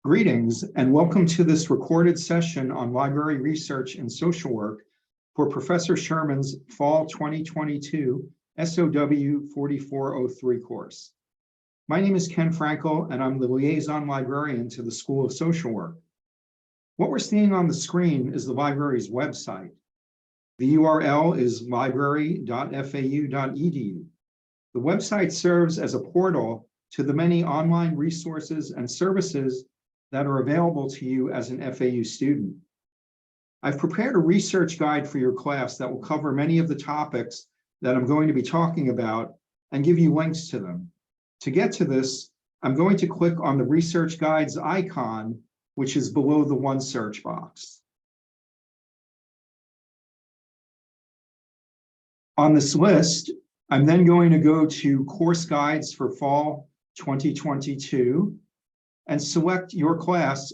Greetings and welcome to this recorded session on library research and social work for Professor Sherman's Fall 2022 SOW 4403 course. My name is Ken Frankel and I'm the liaison librarian to the School of Social Work. What we're seeing on the screen is the library's website. The URL is library.fau.edu. The website serves as a portal to the many online resources and services that are available to you as an FAU student. I've prepared a research guide for your class that will cover many of the topics that I'm going to be talking about and give you links to them. To get to this, I'm going to click on the research guides icon, which is below the one search box. On this list, I'm then going to go to course guides for fall 2022 and select your class,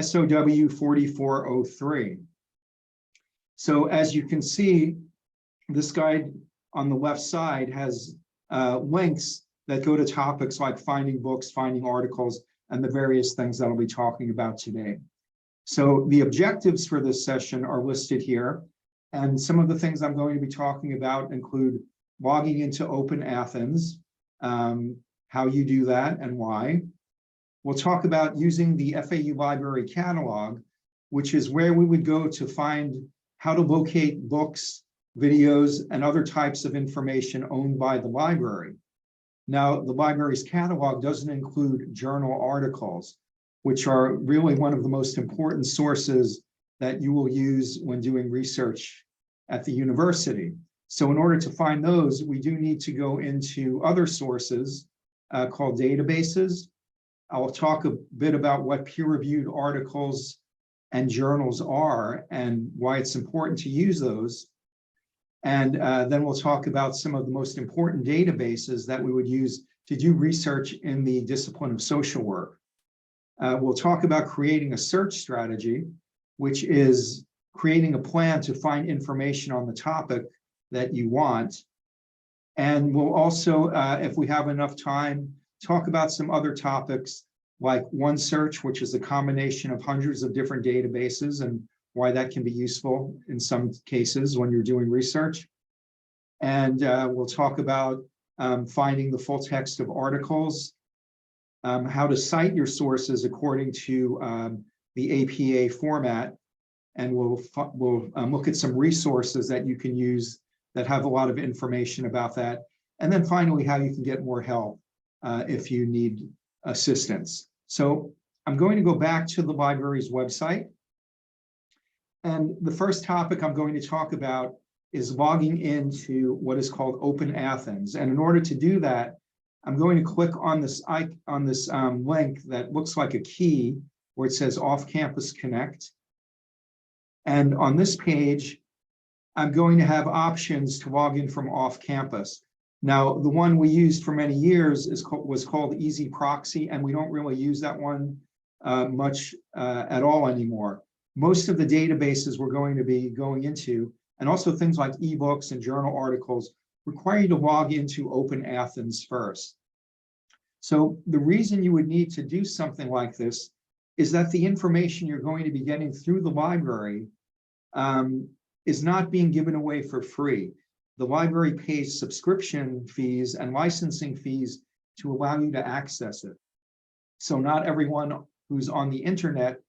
SOW 4403. So as you can see, this guide on the left side has links that go to topics like finding books, finding articles, and the various things that I'll be talking about today. So the objectives for this session are listed here. And some of the things I'm going to be talking about include logging into OpenAthens, how you do that and why. We'll talk about using the FAU Library Catalog, which is where we would go to find how to locate books, videos, and other types of information owned by the library. Now, the library's catalog doesn't include journal articles, which are really one of the most important sources that you will use when doing research at the university. So in order to find those, we do need to go into other sources called databases. I'll talk a bit about what peer-reviewed articles and journals are and why it's important to use those. And then we'll talk about some of the most important databases that we would use to do research in the discipline of social work. We'll talk about creating a search strategy, which is creating a plan to find information on the topic that you want. And we'll also, if we have enough time, talk about some other topics like OneSearch, which is a combination of hundreds of different databases and why that can be useful in some cases when you're doing research. And we'll talk about finding the full text of articles, how to cite your sources according to the APA format. And we'll look at some resources that you can use that have a lot of information about that. And then finally, how you can get more help if you need assistance. So I'm going to go back to the library's website. And the first topic I'm going to talk about is logging into what is called OpenAthens. And in order to do that, I'm going to click on this link that looks like a key where it says Off-Campus Connect. And on this page, I'm going to have options to log in from off-campus. Now, the one we used for many years was called Easy Proxy, and we don't really use that one much at all anymore. Most of the databases we're going to be going into, and also things like ebooks and journal articles, require you to log into OpenAthens first. So the reason you would need to do something like this is that the information you're going to be getting through the library is not being given away for free. The library pays subscription fees and licensing fees to allow you to access it. So not everyone who's on the internet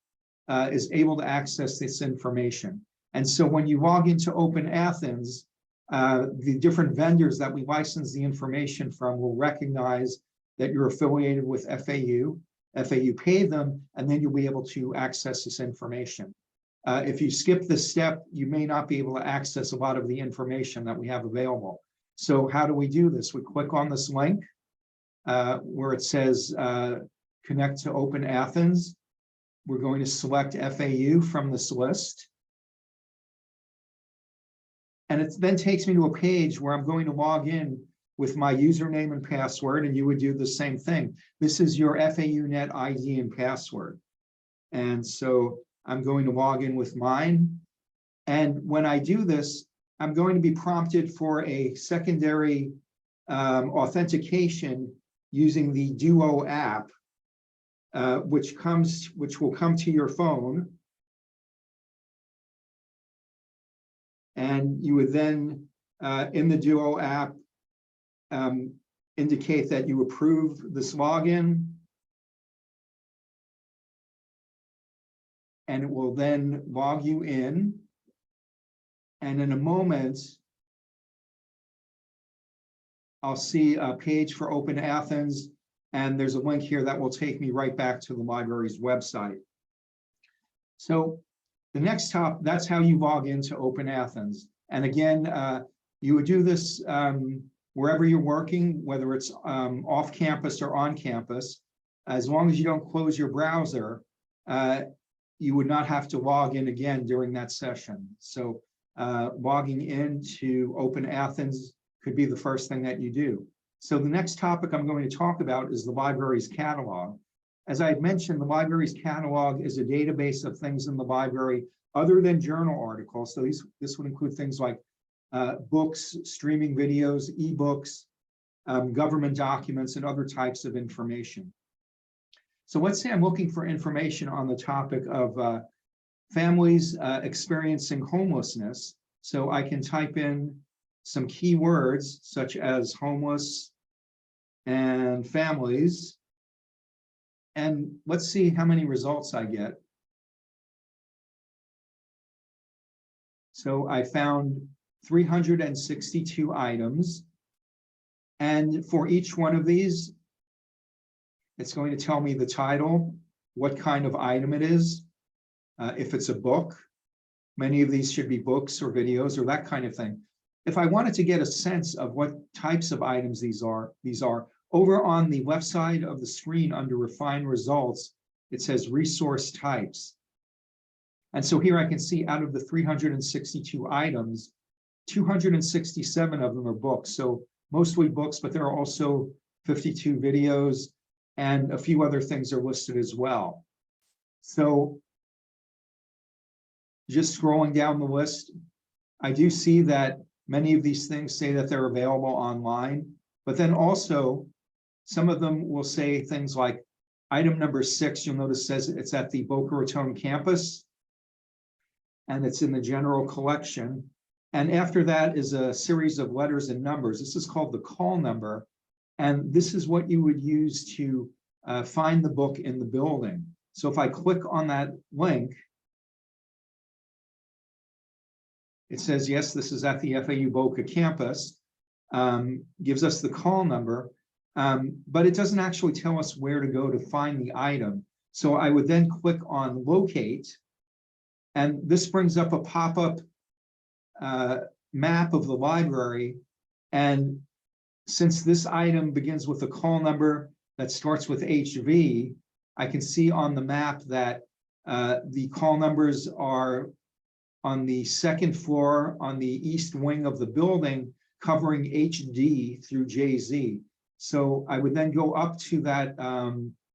is able to access this information. And so when you log into OpenAthens, the different vendors that we license the information from will recognize that you're affiliated with FAU. FAU pay them, and then you'll be able to access this information. If you skip this step, you may not be able to access a lot of the information that we have available. So how do we do this? We click on this link where it says connect to OpenAthens. We're going to select FAU from this list. And it then takes me to a page where I'm going to log in with my username and password, and you would do the same thing. This is your FAUnet ID and password. And so I'm going to log in with mine. And when I do this, I'm going to be prompted for a secondary authentication using the Duo app. which will come to your phone. And you would then, in the Duo app, indicate that you approve this login. And it will then log you in. And in a moment, I'll see a page for OpenAthens, and there's a link here that will take me right back to the library's website. So the next top, that's how you log into OpenAthens. And again, you would do this wherever you're working, whether it's off campus or on campus. As long as you don't close your browser, you would not have to log in again during that session. So logging into OpenAthens could be the first thing that you do. So the next topic I'm going to talk about is the library's catalog. As I had mentioned, the library's catalog is a database of things in the library other than journal articles. So this would include things like books, streaming videos, ebooks, government documents, and other types of information. So let's say I'm looking for information on the topic of families experiencing homelessness. So I can type in some keywords such as homeless and families. And let's see how many results I get. So I found 362 items. And for each one of these, it's going to tell me the title, what kind of item it is. If it's a book, many of these should be books or videos or that kind of thing. If I wanted to get a sense of what types of items these are over on the left side of the screen under Refine Results, it says Resource Types. And so here I can see out of the 362 items, 267 of them are books. So mostly books, but there are also 52 videos and a few other things are listed as well. So just scrolling down the list, I do see that many of these things say that they're available online, but then also some of them will say things like item number 6, you'll notice says it's at the Boca Raton campus and it's in the general collection. And after that is a series of letters and numbers. This is called the call number. And this is what you would use to find the book in the building. So if I click on that link, it says, yes, this is at the FAU Boca campus, gives us the call number, but it doesn't actually tell us where to go to find the item. So I would then click on locate, and this brings up a pop-up map of the library. And since this item begins with a call number that starts with HV, I can see on the map that the call numbers are on the second floor on the east wing of the building, covering HD through JZ. So I would then go up to that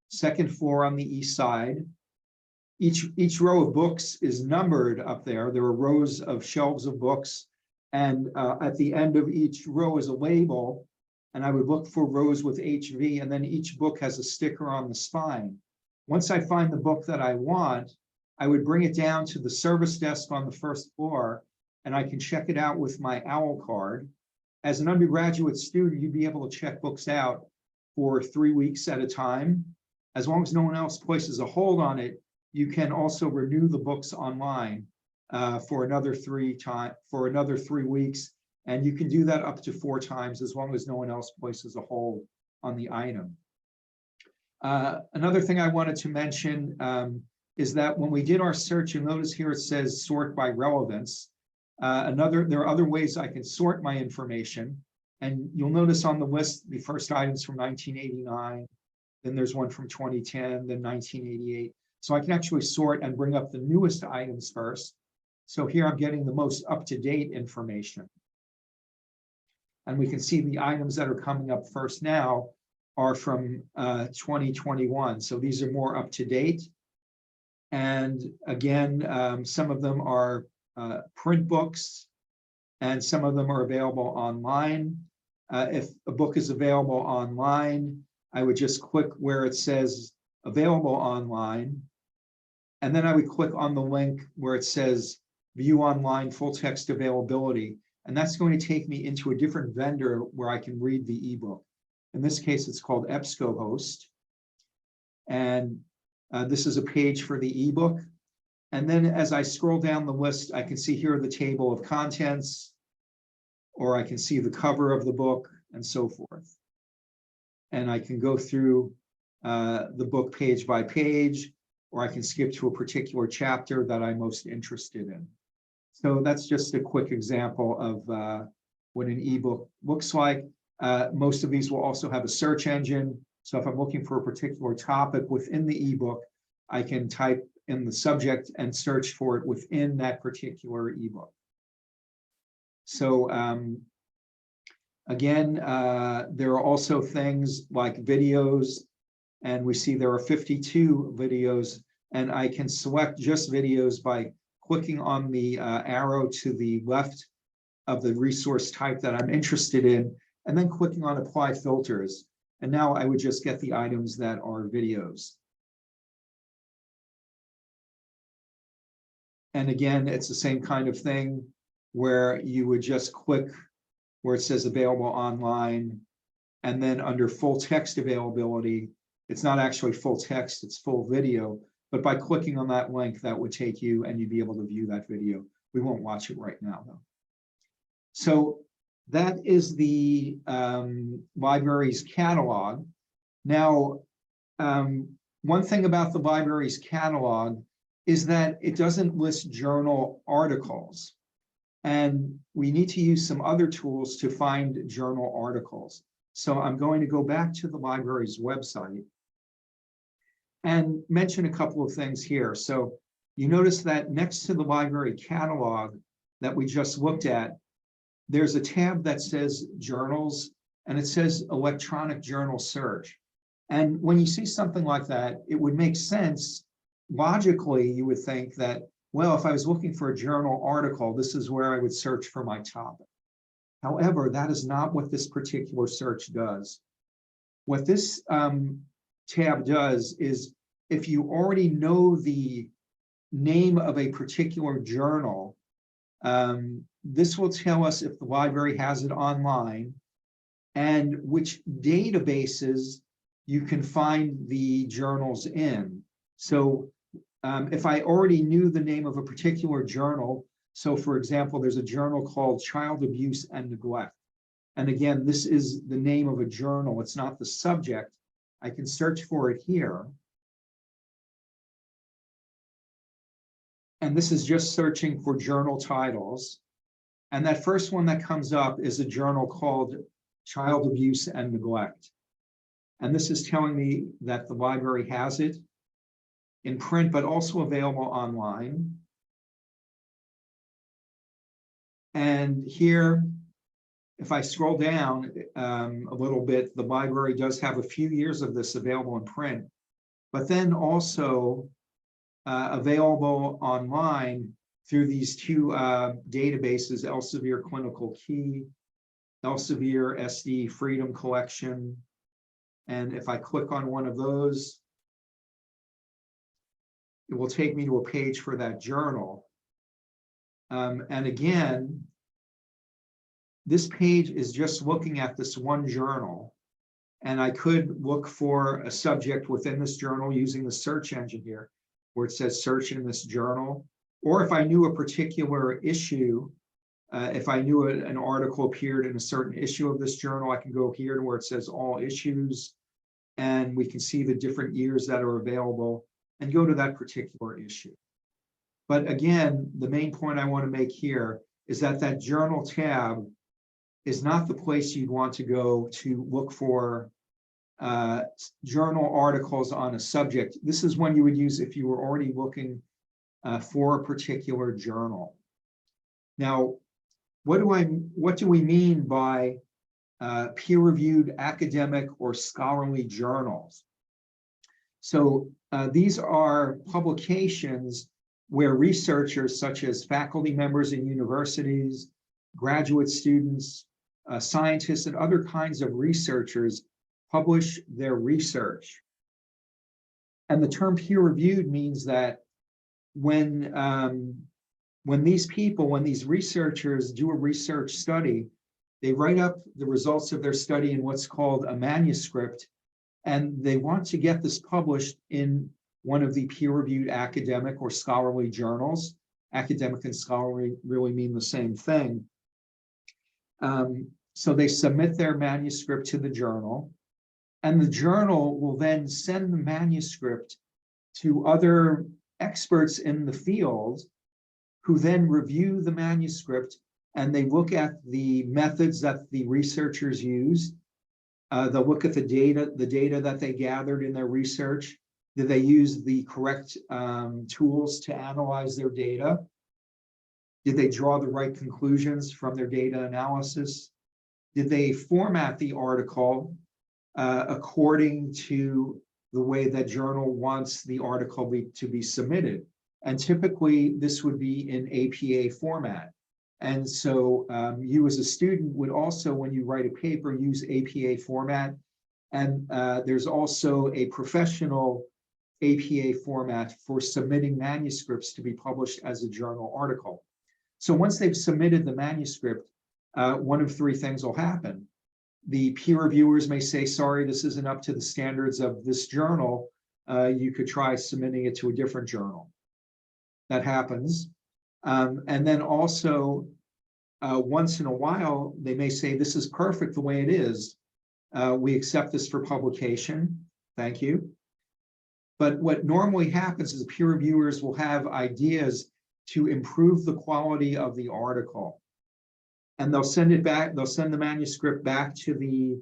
second floor on the east side. Each row of books is numbered up there. There are rows of shelves of books, and at the end of each row is a label, and I would look for rows with HV, and then each book has a sticker on the spine. Once I find the book that I want, I would bring it down to the service desk on the first floor, and I can check it out with my OWL card. As an undergraduate student, you'd be able to check books out for 3 weeks at a time. As long as no one else places a hold on it, you can also renew the books online for another 3 weeks. And you can do that up to 4 times as long as no one else places a hold on the item. Another thing I wanted to mention is that when we did our search, you'll notice here it says sort by relevance. There are other ways I can sort my information. And you'll notice on the list, the first items from 1989, then there's one from 2010, then 1988. So I can actually sort and bring up the newest items first. So here I'm getting the most up-to-date information. And we can see the items that are coming up first now are from 2021. So these are more up-to-date. And again, some of them are print books, and some of them are available online. If a book is available online, I would just click where it says available online. And then I would click on the link where it says view online full text availability. And that's going to take me into a different vendor where I can read the ebook. In this case, it's called EBSCOhost. And this is a page for the ebook. And then as I scroll down the list, I can see here the table of contents, or I can see the cover of the book and so forth. And I can go through the book page by page, or I can skip to a particular chapter that I'm most interested in. So that's just a quick example of what an ebook looks like. Most of these will also have a search engine. So if I'm looking for a particular topic within the ebook, I can type in the subject and search for it within that particular ebook. So again, there are also things like videos, and we see there are 52 videos, and I can select just videos by clicking on the arrow to the left of the resource type that I'm interested in, and then clicking on apply filters. And now I would just get the items that are videos. And again, it's the same kind of thing where you would just click where it says available online, and then under full text availability, it's not actually full text, it's full video, but by clicking on that link, that would take you and you'd be able to view that video. We won't watch it right now though. So that is the library's catalog. Now, one thing about the library's catalog is that it doesn't list journal articles. And we need to use some other tools to find journal articles. So I'm going to go back to the library's website and mention a couple of things here. So you notice that next to the library catalog that we just looked at, there's a tab that says journals, and it says electronic journal search. And when you see something like that, it would make sense. Logically, you would think that, well, if I was looking for a journal article, this is where I would search for my topic. However, that is not what this particular search does. What this tab does is, if you already know the name of a particular journal, this will tell us if the library has it online and which databases you can find the journals in. So if I already knew the name of a particular journal, so for example, there's a journal called Child Abuse and Neglect. And again, this is the name of a journal, it's not the subject. I can search for it here. And this is just searching for journal titles. And that first one that comes up is a journal called Child Abuse and Neglect. And this is telling me that the library has it in print, but also available online. And here, if I scroll down a little bit, the library does have a few years of this available in print, but then also available online through these two databases, Elsevier Clinical Key, Elsevier SD Freedom Collection. And if I click on one of those, it will take me to a page for that journal. And again, this page is just looking at this one journal. And I could look for a subject within this journal using the search engine here, where it says search in this journal. Or if I knew a particular issue, if I knew an article appeared in a certain issue of this journal, I can go here to where it says all issues, and we can see the different years that are available and go to that particular issue. But again, the main point I want to make here is that that journal tab is not the place you'd want to go to look for journal articles on a subject. This is one you would use if you were already looking for a particular journal. Now, what do we mean by peer-reviewed academic or scholarly journals? So these are publications where researchers such as faculty members in universities, graduate students, scientists, and other kinds of researchers publish their research. And the term peer-reviewed means that when these researchers do a research study, they write up the results of their study in what's called a manuscript, and they want to get this published in one of the peer-reviewed academic or scholarly journals. Academic and scholarly really mean the same thing. So they submit their manuscript to the journal, and the journal will then send the manuscript to other experts in the field who then review the manuscript, and they look at the methods that the researchers used. They'll look at the data that they gathered in their research. Did they use the correct tools to analyze their data? Did they draw the right conclusions from their data analysis? Did they format the article according to the way that journal wants the article to be submitted? And typically this would be in APA format. And so you as a student would also, when you write a paper, use APA format. And there's also a professional APA format for submitting manuscripts to be published as a journal article. So once they've submitted the manuscript, one of three things will happen. The peer reviewers may say, sorry, this isn't up to the standards of this journal. You could try submitting it to a different journal. That happens. And then also, once in a while, they may say, this is perfect the way it is. We accept this for publication. Thank you. But what normally happens is peer reviewers will have ideas to improve the quality of the article. And they'll send it back, they'll send the manuscript back to the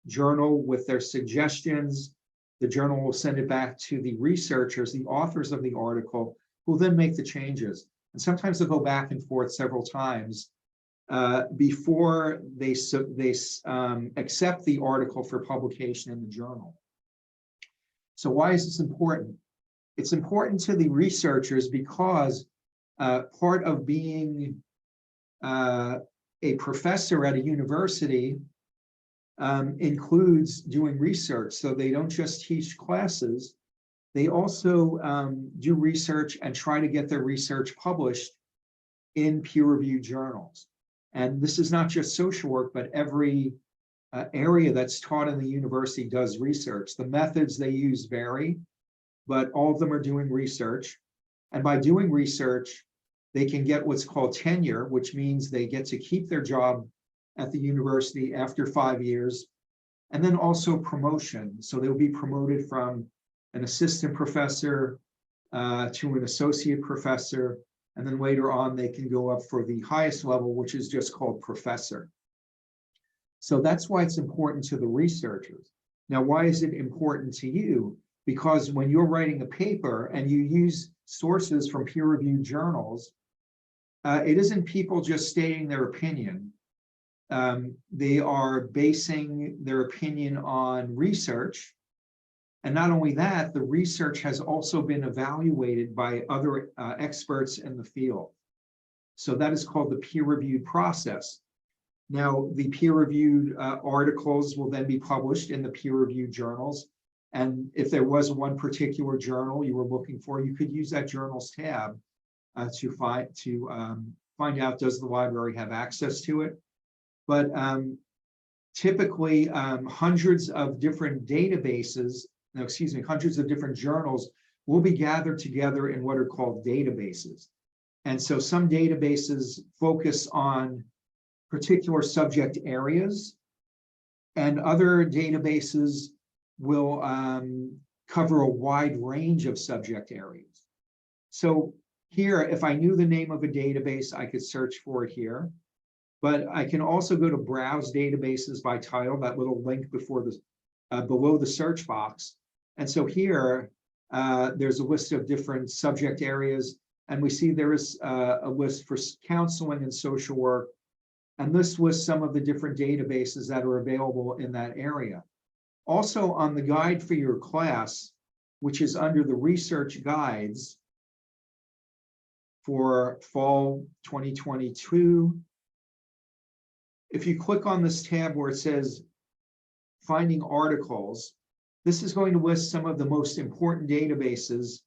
journal with their suggestions. The journal will send it back to the researchers, the authors of the article, who will then make the changes. And sometimes they'll go back and forth several times before they accept the article for publication in the journal. So why is this important? It's important to the researchers because part of being a professor at a university includes doing research. So they don't just teach classes, they also do research and try to get their research published in peer-reviewed journals. And this is not just social work, but every area that's taught in the university does research. The methods they use vary, but all of them are doing research. And by doing research, they can get what's called tenure, which means they get to keep their job at the university after 5 years, and then also promotion. So they'll be promoted from an assistant professor to an associate professor, and then later on they can go up for the highest level, which is just called professor. So that's why it's important to the researchers. Now, why is it important to you? Because when you're writing a paper and you use sources from peer-reviewed journals, it isn't people just stating their opinion. They are basing their opinion on research. And not only that, the research has also been evaluated by other experts in the field. So that is called the peer-reviewed process. Now, the peer-reviewed articles will then be published in the peer-reviewed journals. And if there was one particular journal you were looking for, you could use that journals tab to find out, does the library have access to it? But typically, hundreds of different databases, hundreds of different journals will be gathered together in what are called databases. And so some databases focus on particular subject areas, and other databases will cover a wide range of subject areas. So here, if I knew the name of a database, I could search for it here. But I can also go to browse databases by title, that little link before the below the search box. And so here, there's a list of different subject areas, and we see there is a list for counseling and social work. And this lists some of the different databases that are available in that area. Also on the guide for your class, which is under the research guides for fall 2022, if you click on this tab where it says finding articles, This is going to list some of the most important databases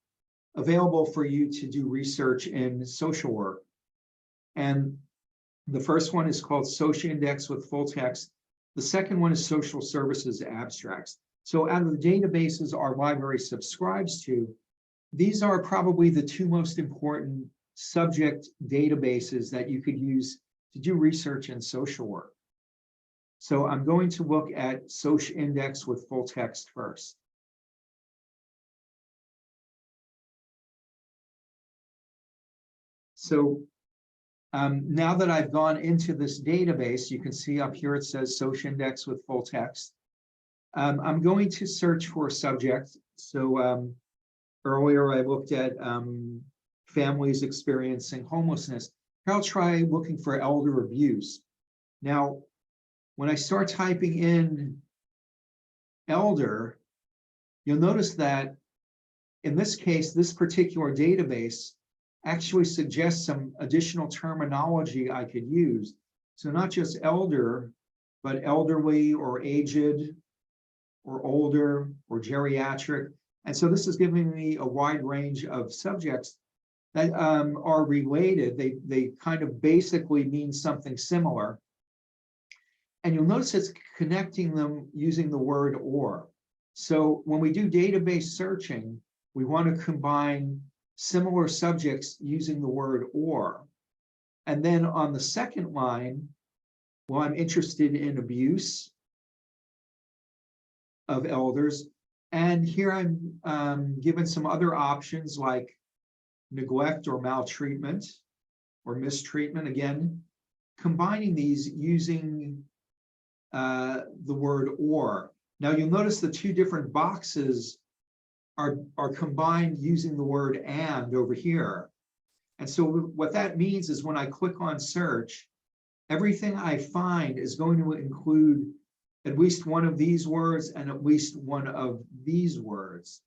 available for you to do research in social work. And the first one is called Social Index with full text. The second one is Social Services Abstracts. So out of the databases our library subscribes to, these are probably the two most important subject databases that you could use to do research in social work. So I'm going to look at Social Index with full text first. So now that I've gone into this database, you can see up here it says Social Index with full text. I'm going to search for a subject. So earlier I looked at families experiencing homelessness. Here I'll try looking for elder abuse. Now, when I start typing in elder, you'll notice that in this case, this particular database actually suggests some additional terminology I could use. So not just elder, but elderly or aged or older or geriatric. And so this is giving me a wide range of subjects that are related. They kind of basically mean something similar. And you'll notice it's connecting them using the word or. So when we do database searching, we want to combine similar subjects using the word or. And then on the second line, well, I'm interested in abuse of elders. And here I'm given some other options like neglect or maltreatment or mistreatment. Again, combining these using the word or. Now you'll notice the two different boxes are combined using the word and over here. And so what that means is when I click on search, everything I find is going to include at least one of these words and at least one of these words.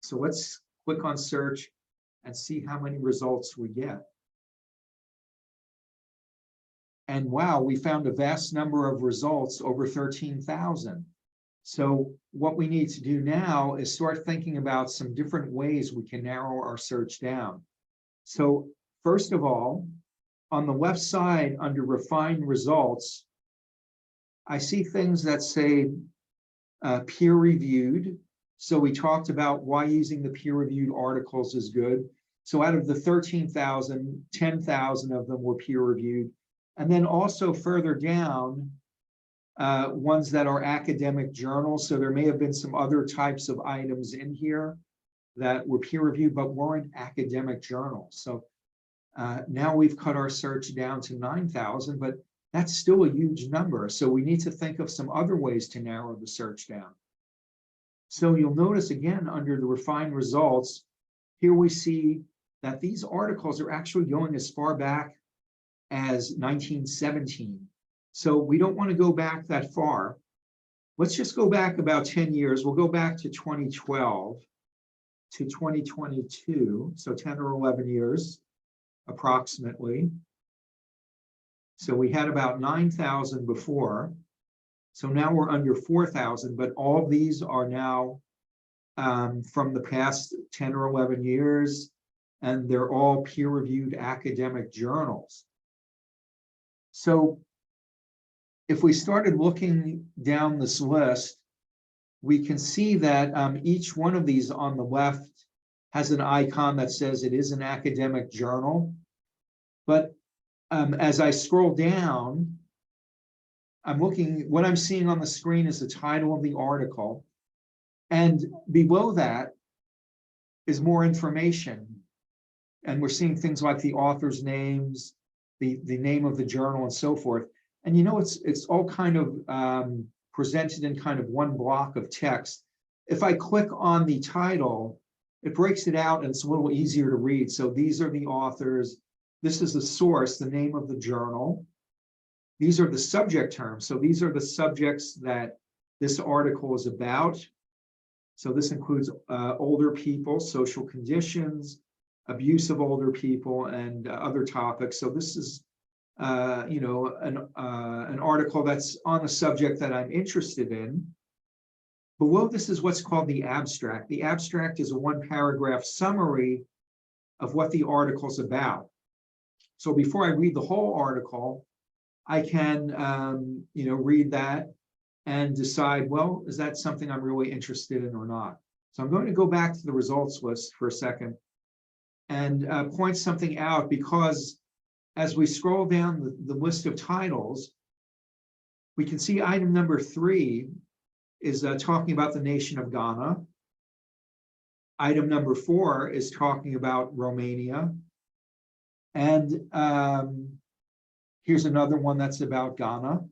So let's click on search and see how many results we get. And wow, we found a vast number of results, over 13,000. So what we need to do now is start thinking about some different ways we can narrow our search down. So first of all, on the left side under refined results, I see things that say peer reviewed. So we talked about why using the peer reviewed articles is good. So out of the 13,000, 10,000 of them were peer reviewed. And then also further down, ones that are academic journals. So there may have been some other types of items in here that were peer reviewed, but weren't academic journals. So now we've cut our search down to 9,000, but that's still a huge number. So we need to think of some other ways to narrow the search down. So you'll notice again, under the refined results, here we see that these articles are actually going as far back as 1917. So we don't want to go back that far. Let's just go back about 10 years. We'll go back to 2012 to 2022. So 10 or 11 years approximately. So we had about 9,000 before. So now we're under 4,000, but all of these are now from the past 10 or 11 years, and they're all peer-reviewed academic journals. So if we started looking down this list, we can see that each one of these on the left has an icon that says it is an academic journal. But as I scroll down, I'm looking, what I'm seeing on the screen is the title of the article. And below that is more information. And we're seeing things like the author's names, the name of the journal and so forth. And you know, it's all kind of presented in kind of one block of text. If I click on the title, it breaks it out and it's a little easier to read. So these are the authors. This is the source, the name of the journal. These are the subject terms. So these are the subjects that this article is about. So this includes older people, social conditions, abuse of older people, and other topics. So this is, you know, an article that's on a subject that I'm interested in. Below this is what's called the abstract. The abstract is a one-paragraph summary of what the article's about. So before I read the whole article, I can read that and decide, well, is that something I'm really interested in or not? So I'm going to go back to the results list for a second and point something out, because as we scroll down the list of titles, we can see item number 3 is talking about the nation of Ghana. Item number 4 is talking about Romania. And here's another one that's about Ghana.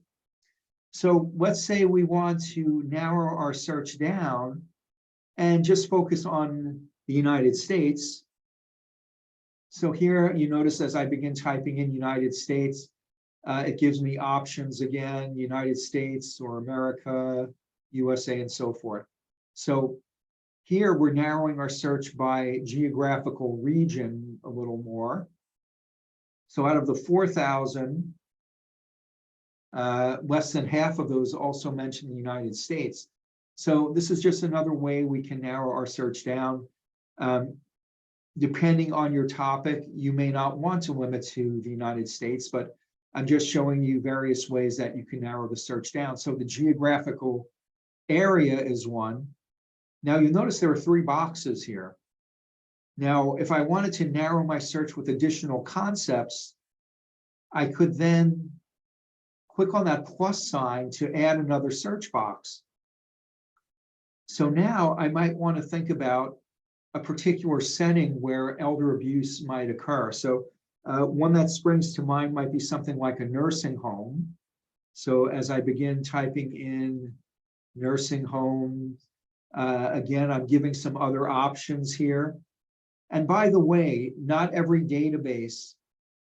So let's say we want to narrow our search down and just focus on the United States. So here you notice as I begin typing in United States, it gives me options again, United States or America, USA, and so forth. So here we're narrowing our search by geographical region a little more. So out of the 4,000, less than half of those also mention the United States. So this is just another way we can narrow our search down. Depending on your topic, you may not want to limit to the United States, but I'm just showing you various ways that you can narrow the search down. So the geographical area is one. Now you'll notice there are 3 boxes here. Now, if I wanted to narrow my search with additional concepts, I could then click on that plus sign to add another search box. So now I might want to think about a particular setting where elder abuse might occur. So one that springs to mind might be something like a nursing home. So as I begin typing in nursing home, again, I'm giving some other options here. And by the way, not every database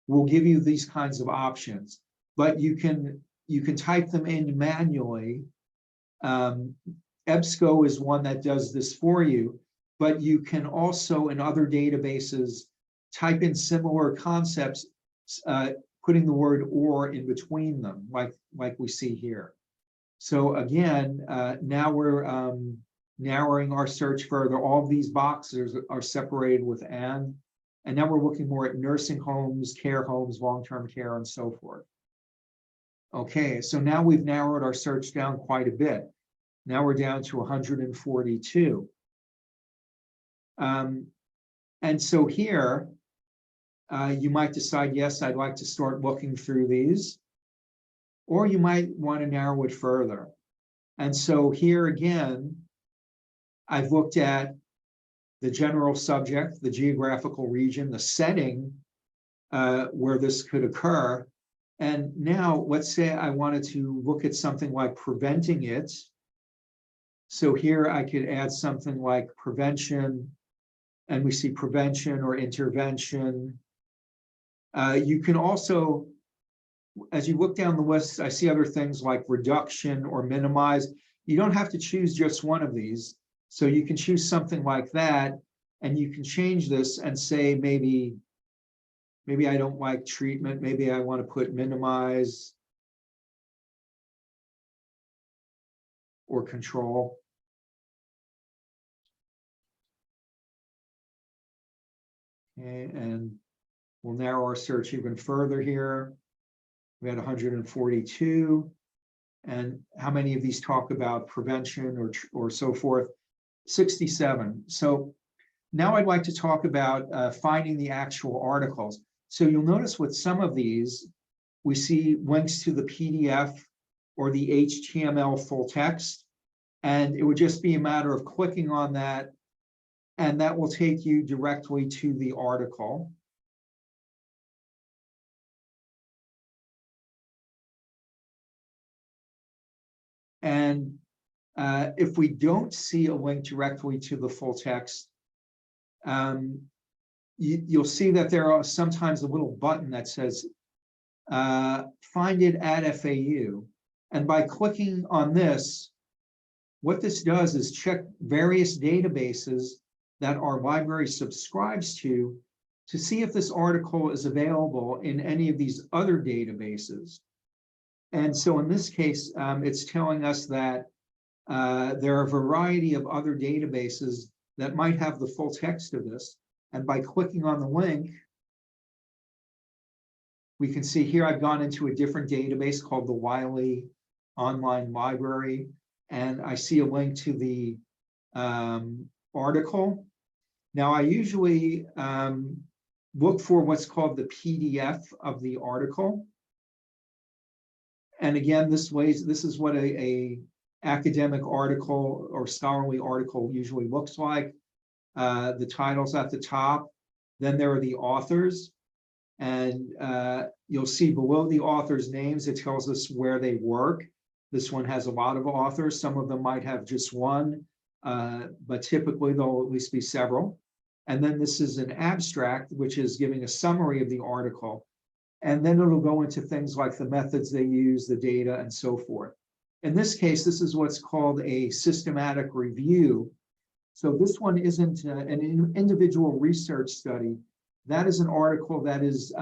will give you these kinds of options, but you can type them in manually. EBSCO is one that does this for you, but you can also in other databases type in similar concepts, putting the word "or" in between them, like we see here. So again, now we're narrowing our search further. All of these boxes are separated with and now we're looking more at nursing homes, care homes, long-term care, and so forth. Okay, so now we've narrowed our search down quite a bit. Now we're down to 142. And so here, you might decide, yes, I'd like to start looking through these, or you might want to narrow it further. And so here again, I've looked at the general subject, the geographical region, the setting where this could occur. And now let's say I wanted to look at something like preventing it. So here I could add something like prevention, and we see prevention or intervention. You can also, as you look down the list, I see other things like reduction or minimize. You don't have to choose just one of these. So you can choose something like that, and you can change this and say, maybe I don't like treatment. Maybe I want to put minimize or control. Okay, and we'll narrow our search even further here. We had 142. And how many of these talk about prevention or so forth? 67. So now I'd like to talk about finding the actual articles. So you'll notice with some of these, we see links to the PDF or the HTML full text, and it would just be a matter of clicking on that, and that will take you directly to the article. And if we don't see a link directly to the full text, you'll see that there are sometimes a little button that says, find it at FAU. And by clicking on this, what this does is check various databases that our library subscribes to see if this article is available in any of these other databases. And so in this case, it's telling us that There are a variety of other databases that might have the full text of this. And by clicking on the link, we can see here I've gone into a different database called the Wiley Online Library, and I see a link to the article. Now, I usually look for what's called the PDF of the article. And again, this is what a academic article or scholarly article usually looks like. The title's at the top. Then there are the authors. And you'll see below the authors' names, it tells us where they work. This one has a lot of authors. Some of them might have just one, but typically there'll at least be several. And then this is an abstract, which is giving a summary of the article. And then it'll go into things like the methods they use, the data, and so forth. In this case, this is what's called a systematic review. So this one isn't an individual research study. That is an article that is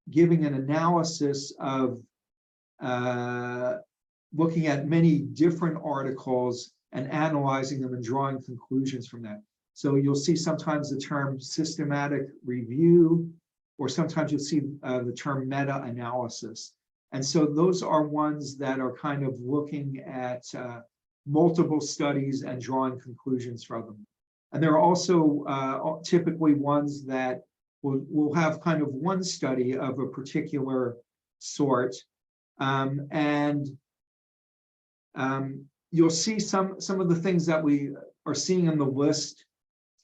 giving an analysis of looking at many different articles and analyzing them and drawing conclusions from that. So you'll see sometimes the term systematic review, or sometimes you'll see the term meta-analysis. And so those are ones that are kind of looking at multiple studies and drawing conclusions from them. And there are also typically ones that will have kind of one study of a particular sort. You'll see some of the things that we are seeing in the list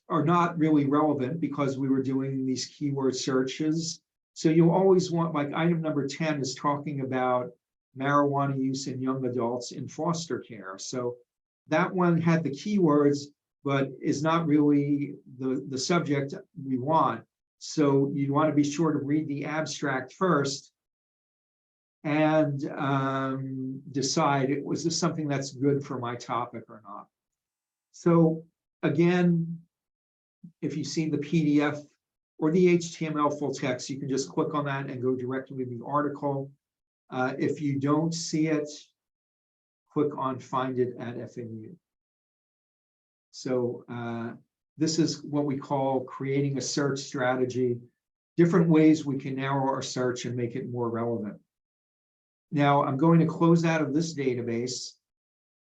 are not really relevant because we were doing these keyword searches. So you'll always want, like item number 10 is talking about marijuana use in young adults in foster care. So that one had the keywords, but is not really the subject we want. So you want to be sure to read the abstract first and decide, was this something that's good for my topic or not? So again, if you see the PDF or the HTML full text, you can just click on that and go directly to the article. If you don't see it, click on Find It at FAU. So this is what we call creating a search strategy, different ways we can narrow our search and make it more relevant. Now, I'm going to close out of this database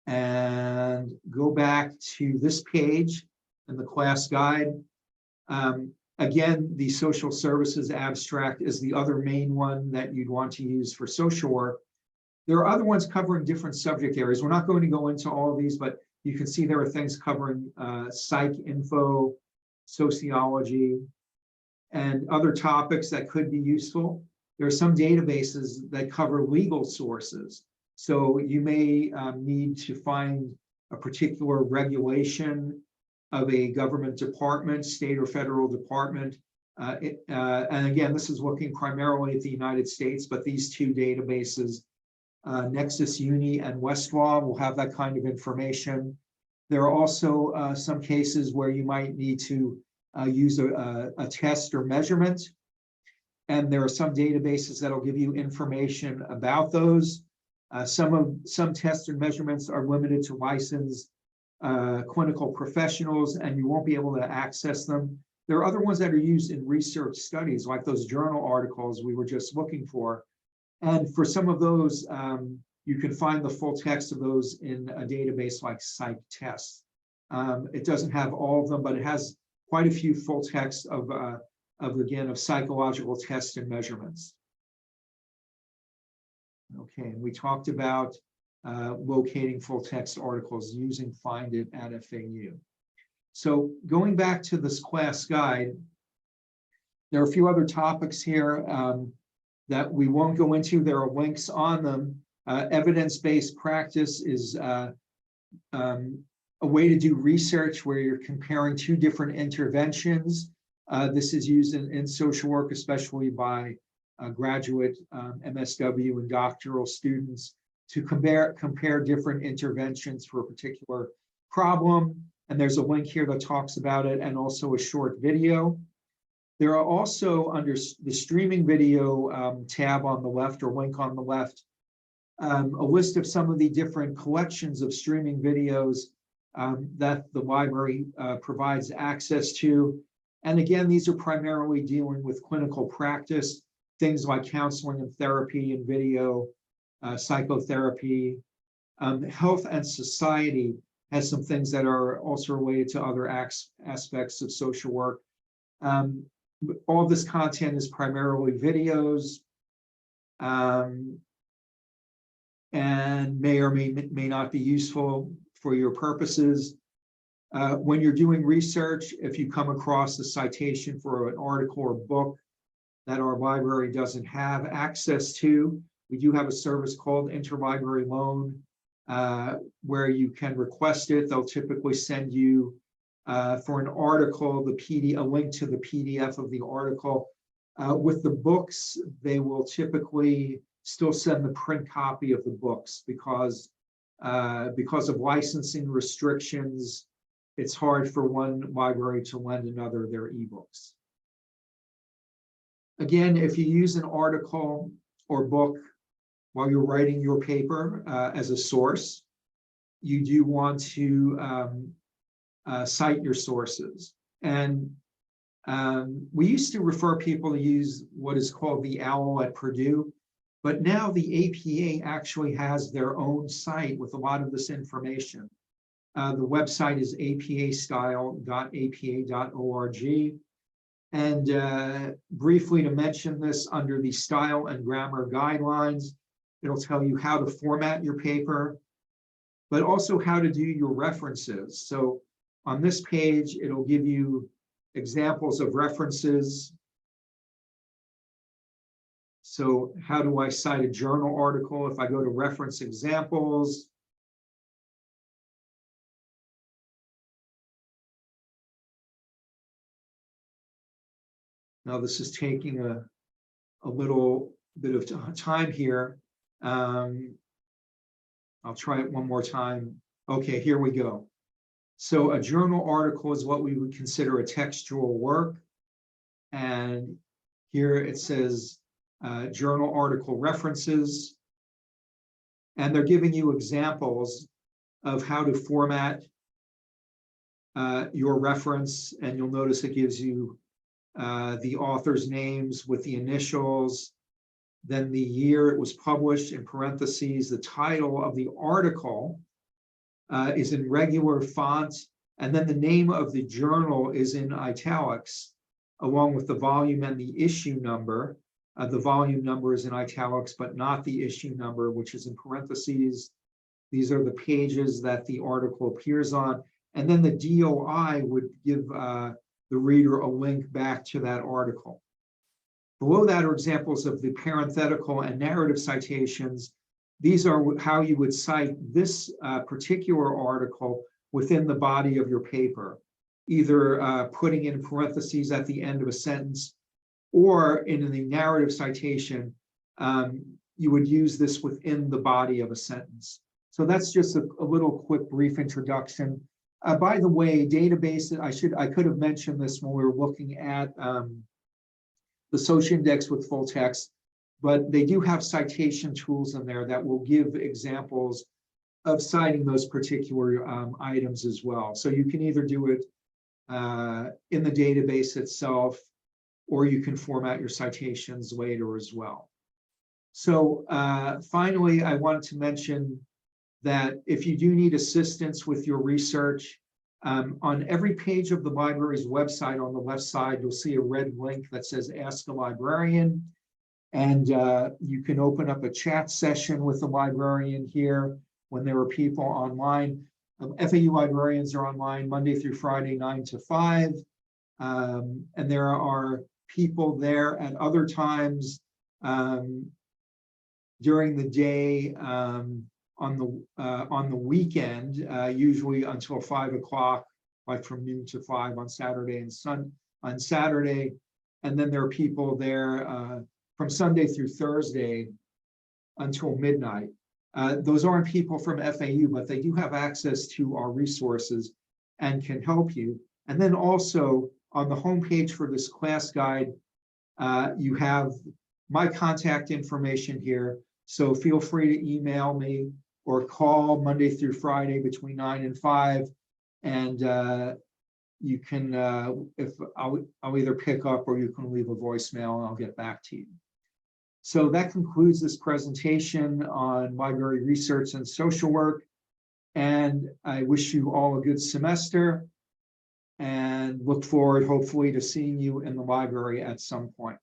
and go back to this page in the class guide. Again, the social services abstract is the other main one that you'd want to use for social work. There are other ones covering different subject areas. We're not going to go into all of these, but you can see there are things covering psych info, sociology, and other topics that could be useful. There are some databases that cover legal sources. So you may need to find a particular regulation of a government department, state or federal department. And again, this is looking primarily at the United States, but these two databases, Nexus Uni and Westlaw, will have that kind of information. There are also some cases where you might need to use a test or measurement. And there are some databases that'll give you information about those. Some tests and measurements are limited to licensed clinical professionals, and you won't be able to access them. There are other ones that are used in research studies, like those journal articles we were just looking for. And for some of those, you can find the full text of those in a database like PsycTest. It doesn't have all of them, but it has quite a few full text of psychological tests and measurements. Okay, and we talked about locating full text articles using Find It at FAU. So going back to this class guide, there are a few other topics here that we won't go into. There are links on them. Evidence-based practice is a way to do research where you're comparing two different interventions. This is used in social work, especially by graduate MSW and doctoral students, to compare different interventions for a particular problem. And there's a link here that talks about it, and also a short video. There are also, under the streaming video tab on the left, or link on the left, a list of some of the different collections of streaming videos that the library provides access to. And again, these are primarily dealing with clinical practice, things like counseling and therapy and video, psychotherapy. Health and Society has some things that are also related to other aspects of social work. All this content is primarily videos, and may or may not be useful for your purposes. When you're doing research, if you come across a citation for an article or book that our library doesn't have access to, we do have a service called Interlibrary Loan, where you can request it. They'll typically send you for an article, a link to the PDF of the article. With the books, they will typically still send the print copy of the books because of licensing restrictions. It's hard for one library to lend another their ebooks. Again, if you use an article or book while you're writing your paper as a source, you do want to cite your sources. And we used to refer people to use what is called the OWL at Purdue, but now the APA actually has their own site with a lot of this information. The website is apastyle.apa.org. And briefly to mention this, under the style and grammar guidelines, it'll tell you how to format your paper, but also how to do your references. So on this page, it'll give you examples of references. So how do I cite a journal article? If I go to reference examples, now this is taking a little bit of time here. I'll try it one more time. Okay, here we go. So a journal article is what we would consider a textual work. And here it says journal article references. And they're giving you examples of how to format your reference. And you'll notice it gives you the author's names with the initials, then the year it was published, in parentheses, the title of the article is in regular font, and then the name of the journal is in italics, along with the volume and the issue number. The volume number is in italics, but not the issue number, which is in parentheses. These are the pages that the article appears on. And then the DOI would give the reader a link back to that article. Below that are examples of the parenthetical and narrative citations. These are how you would cite this particular article within the body of your paper, either putting in parentheses at the end of a sentence, or in the narrative citation, you would use this within the body of a sentence. So that's just a little quick brief introduction. By the way, databases, I could have mentioned this when we were looking at the Social Index with full text, but they do have citation tools in there that will give examples of citing those particular items as well. So you can either do it in the database itself, or you can format your citations later as well. So finally, I wanted to mention that if you do need assistance with your research, on every page of the library's website on the left side, you'll see a red link that says Ask a Librarian. And you can open up a chat session with the librarian here when there are people online. FAU librarians are online Monday through Friday, 9 to 5. And there are people there at other times during the day, on the weekend, usually until 5 o'clock, like from noon to 5 on Saturday and on Saturday. And then there are people there from Sunday through Thursday until midnight. Those aren't people from FAU, but they do have access to our resources and can help you. And then also on the homepage for this class guide, you have my contact information here. So feel free to email me or call Monday through Friday between 9 and 5. And you can, if I'll either pick up or you can leave a voicemail and I'll get back to you. So that concludes this presentation on library research and social work. And I wish you all a good semester and look forward, hopefully, to seeing you in the library at some point.